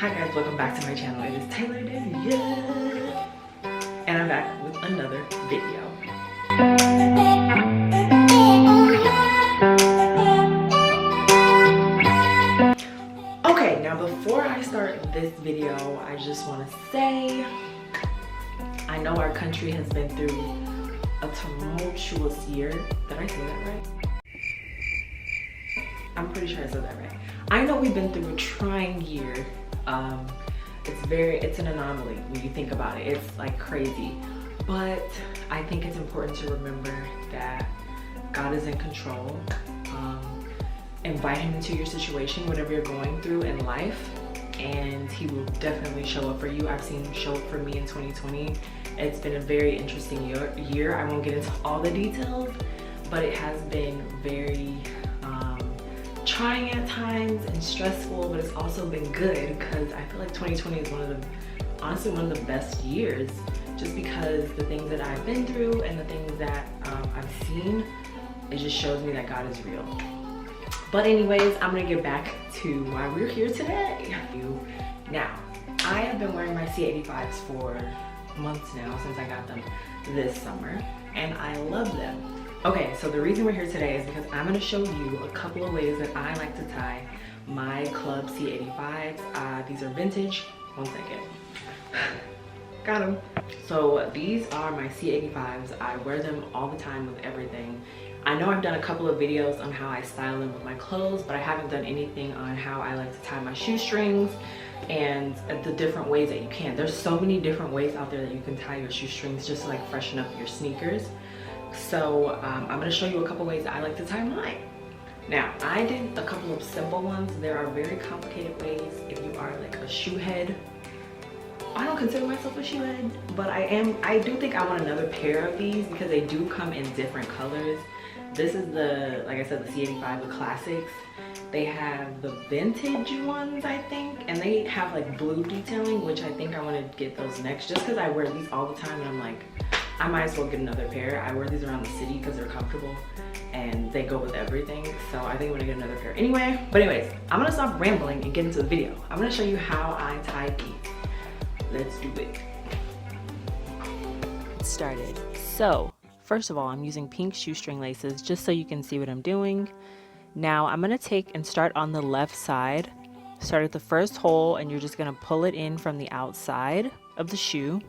Hi guys, welcome back to my channel. It is Taylor Danielle, and I'm back with another video. Okay, now before I start this video, I just want to say, I know our country has been through a tumultuous year. Did I say that right? I'm pretty sure I said that right. I know we've been through a trying year. It's an anomaly when you think about it. It's like crazy. But I think it's important to remember that God is in control. Invite him into your situation, whatever you're going through in life, and he will definitely show up for you. I've seen him show up for me in 2020. It's been a very interesting year. I won't get into all the details, but it has been very trying at times and stressful, but it's also been good because I feel like 2020 is honestly one of the best years, just because the things that I've been through and the things that I've seen, it just shows me that God is real. But anyways, I'm gonna get back to why we're here today. Now, I have been wearing my C85's for months now, since I got them this summer, and I love them. Okay, so the reason we're here today is because I'm gonna show you a couple of ways that I like to tie my club C85's. These are vintage. One second. Got them. So these are my C85's. I wear them all the time with everything. I know I've done a couple of videos on how I style them with my clothes, but I haven't done anything on how I like to tie my shoestrings and the different ways that you can. There's so many different ways out there that you can tie your shoestrings just to like freshen up your sneakers. So I'm gonna show you a couple ways I like to tie mine. Now, I did a couple of simple ones. There are very complicated ways if you are like a shoe head. I don't consider myself a shoe head, but I do think I want another pair of these because they do come in different colors. This is the, like I said, the C85, the classics. They have the vintage ones, I think, and they have like blue detailing, which I think I want to get those next, just because I wear these all the time and I'm like, I might as well get another pair. I wear these around the city because they're comfortable and they go with everything. So I think I'm gonna get another pair anyway. But anyways, I'm gonna stop rambling and get into the video. I'm gonna show you how I tie these. Let's do it. Started. So first of all, I'm using pink shoestring laces just so you can see what I'm doing. Now I'm gonna take and start on the left side. Start at the first hole and you're just gonna pull it in from the outside of the shoe.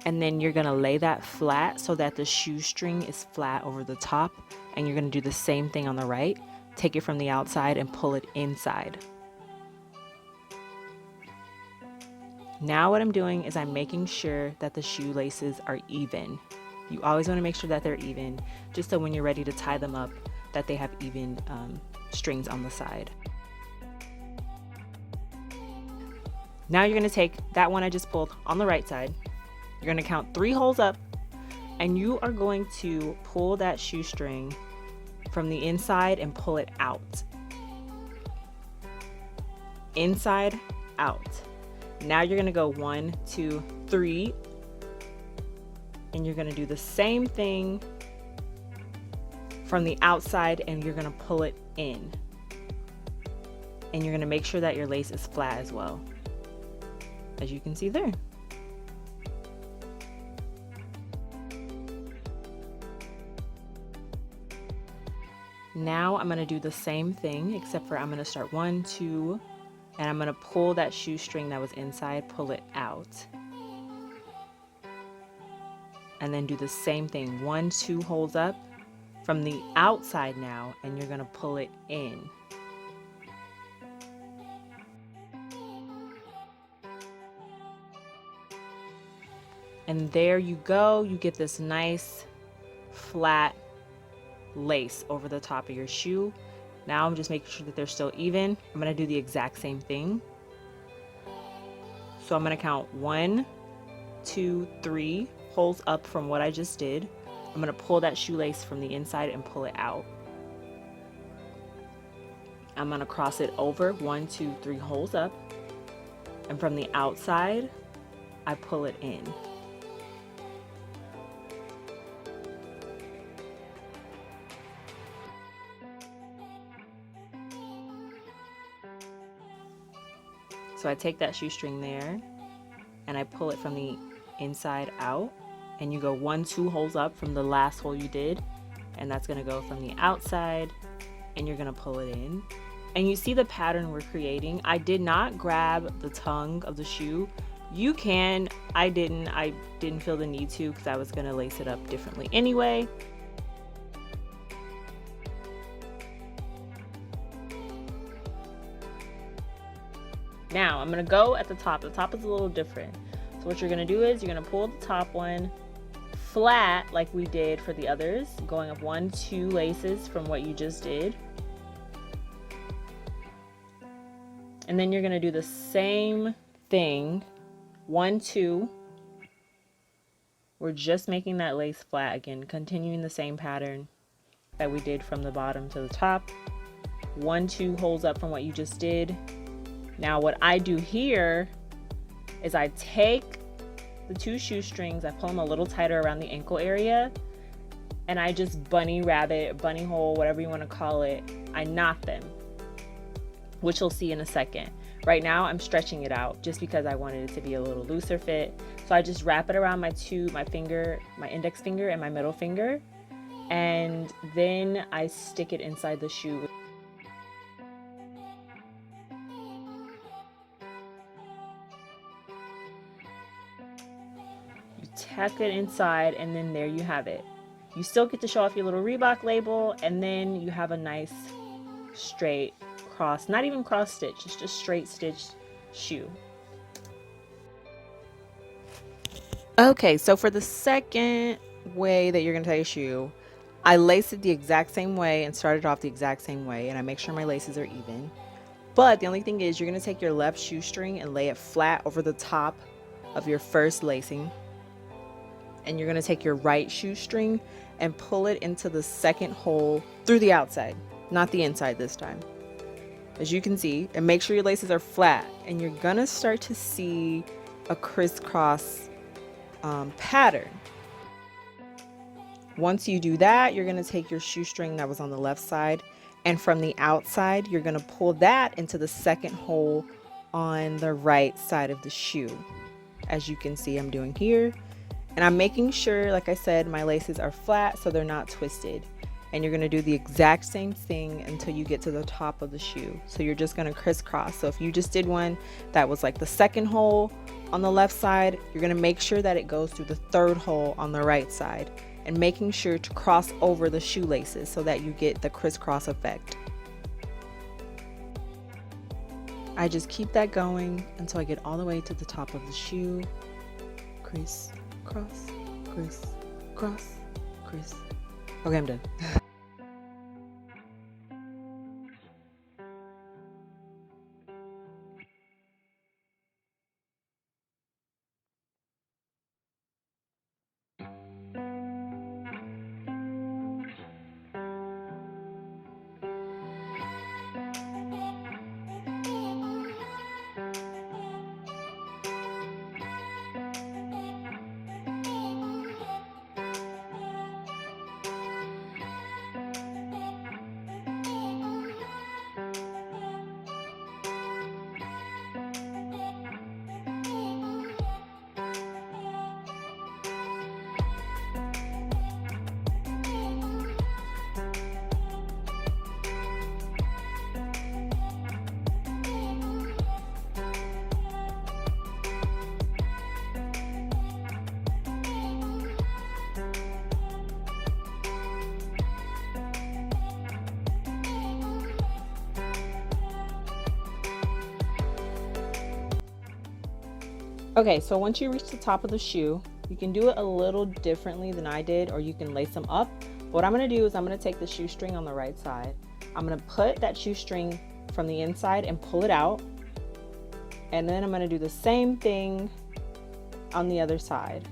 And then you're gonna lay that flat so that the shoestring is flat over the top. And you're gonna do the same thing on the right. Take it from the outside and pull it inside. Now what I'm doing is I'm making sure that the shoelaces are even. You always wanna make sure that they're even, just so when you're ready to tie them up, that they have even strings on the side. Now you're gonna take that one I just pulled on the right side. You're gonna count 3 holes up and you are going to pull that shoestring from the inside and pull it out. Inside, out. Now you're gonna go 1, 2, 3, and you're gonna do the same thing from the outside and you're gonna pull it in. And you're gonna make sure that your lace is flat as well, as you can see there. Now I'm gonna do the same thing, except for I'm gonna start 1, 2, and I'm gonna pull that shoestring that was inside, pull it out. And then do the same thing, 1, 2 holes up from the outside now, and you're gonna pull it in. And there you go, you get this nice flat lace over the top of your shoe. Now I'm just making sure that they're still even. I'm gonna do the exact same thing. So I'm gonna count 1, 2, 3 holes up from what I just did. I'm gonna pull that shoelace from the inside and pull it out. I'm gonna cross it over 1, 2, 3 holes up, and from the outside I pull it in. So I take that shoestring there and I pull it from the inside out, and you go 1, 2 holes up from the last hole you did, and that's gonna go from the outside, and you're gonna pull it in. And you see the pattern we're creating. I did not grab the tongue of the shoe. You can, I didn't feel the need to because I was gonna lace it up differently anyway. Now I'm gonna go at the top. The top is a little different. So what you're gonna do is you're gonna pull the top one flat like we did for the others, going up 1, 2 laces from what you just did. And then you're gonna do the same thing, 1, 2. We're just making that lace flat again, continuing the same pattern that we did from the bottom to the top. 1, 2 holes up from what you just did. Now what I do here is I take the 2 shoestrings, I pull them a little tighter around the ankle area, and I just bunny rabbit, bunny hole, whatever you want to call it, I knot them, which you'll see in a second. Right now I'm stretching it out just because I wanted it to be a little looser fit. So I just wrap it around my finger, my index finger and my middle finger, and then I stick it inside the shoe. You tack it inside, and then there you have it. You still get to show off your little Reebok label, and then you have a nice straight cross, not even cross stitch, it's just straight stitched shoe. Okay, so for the second way that you're gonna tie a shoe, I lace it the exact same way and started off the exact same way, and I make sure my laces are even. But the only thing is you're gonna take your left shoestring and lay it flat over the top of your first lacing, and you're gonna take your right shoestring and pull it into the second hole through the outside, not the inside this time, as you can see, and make sure your laces are flat, and you're gonna start to see a crisscross pattern. Once you do that, you're gonna take your shoestring that was on the left side, and from the outside you're gonna pull that into the second hole on the right side of the shoe, as you can see I'm doing here. And I'm making sure, like I said, my laces are flat so they're not twisted. And you're gonna do the exact same thing until you get to the top of the shoe. So you're just gonna crisscross. So if you just did one that was like the second hole on the left side, you're gonna make sure that it goes through the third hole on the right side, and making sure to cross over the shoelaces so that you get the crisscross effect. I just keep that going until I get all the way to the top of the shoe. Criss, cross, criss, cross, criss. Okay, I'm done. Okay, so once you reach the top of the shoe, you can do it a little differently than I did, or you can lace them up. What I'm gonna do is I'm gonna take the shoestring on the right side. I'm gonna put that shoestring from the inside and pull it out. And then I'm gonna do the same thing on the other side.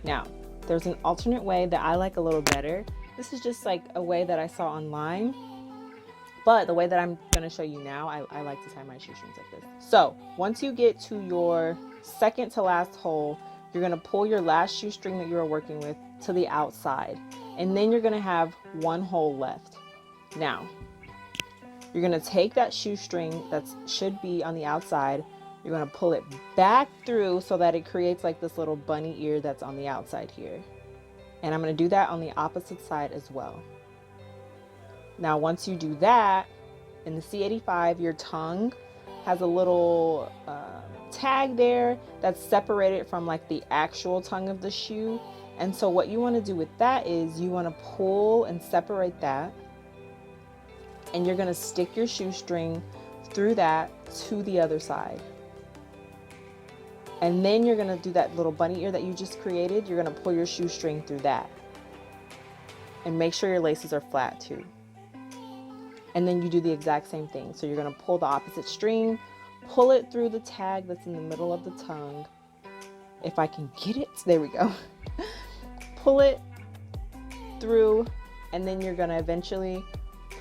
Now, there's an alternate way that I like a little better. This is just like a way that I saw online. But the way that I'm gonna show you now, I like to tie my shoestrings like this. So once you get to your second to last hole, you're gonna pull your last shoestring that you were working with to the outside. And then you're gonna have one hole left. Now, You're gonna take that shoestring that should be on the outside, you're gonna pull it back through so that it creates like this little bunny ear that's on the outside here. And I'm gonna do that on the opposite side as well. Now, once you do that, in the C85, your tongue has a little tag there that's separated from like the actual tongue of the shoe. And so what you want to do with that is you want to pull and separate that, and you're going to stick your shoestring through that to the other side. And then you're going to do that little bunny ear that you just created. You're going to pull your shoestring through that, and make sure your laces are flat too. And then you do the exact same thing. So you're going to pull the opposite string, pull it through the tag that's in the middle of the tongue. If I can get it, there we go. Pull it through, and then you're going to eventually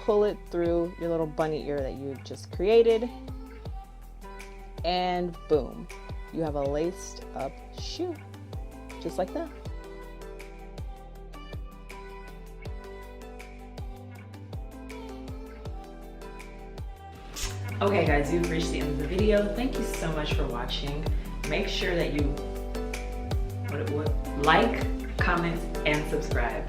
pull it through your little bunny ear that you just created. And boom, you have a laced up shoe, just like that. Okay guys, you've reached the end of the video. Thank you so much for watching. Make sure that you like, comment, and subscribe.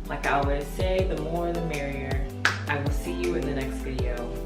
Like I always say, the more the merrier. I will see you in the next video.